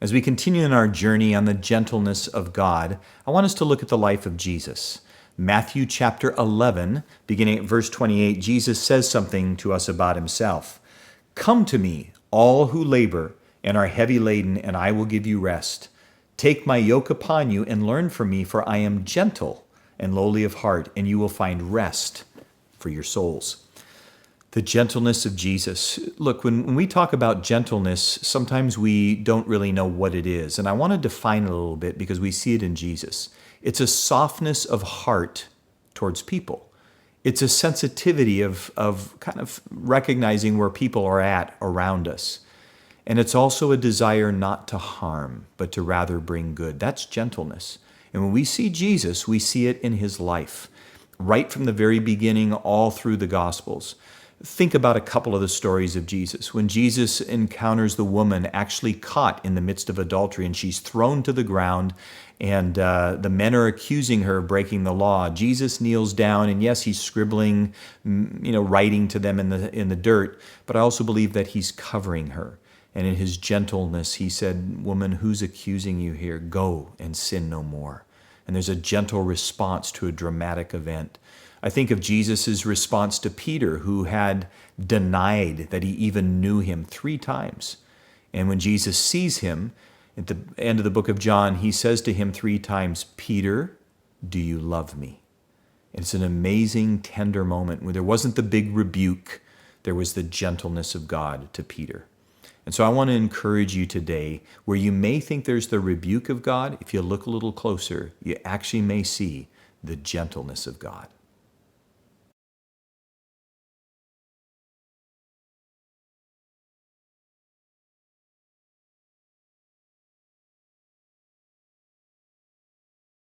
As we continue in our journey on the gentleness of God, I want us to look at the life of Jesus. Matthew chapter 11, beginning at verse 28, Jesus says something to us about himself. "Come to me, all who labor and are heavy laden, and I will give you rest. Take my yoke upon you and learn from me, for I am gentle and lowly of heart, and you will find rest for your souls." The gentleness of Jesus. Look, when we talk about gentleness, sometimes we don't really know what it is. And I want to define it a little bit because we see it in Jesus. It's a softness of heart towards people. It's a sensitivity of kind of recognizing where people are at around us. And it's also a desire not to harm, but to rather bring good. That's gentleness. And when we see Jesus, we see it in his life, right from the very beginning all through the Gospels. Think about a couple of the stories of Jesus. When Jesus encounters the woman actually caught in the midst of adultery and she's thrown to the ground and the men are accusing her of breaking the law, Jesus kneels down and yes, he's scribbling, writing to them in the dirt, but I also believe that he's covering her. And in his gentleness, he said, "Woman, who's accusing you here? Go and sin no more." And there's a gentle response to a dramatic event. I think of Jesus' response to Peter, who had denied that he even knew him 3 times. And when Jesus sees him, at the end of the book of John, he says to him 3 times, "Peter, do you love me?" It's an amazing, tender moment where there wasn't the big rebuke. There was the gentleness of God to Peter. And so I want to encourage you today, where you may think there's the rebuke of God, if you look a little closer, you actually may see the gentleness of God.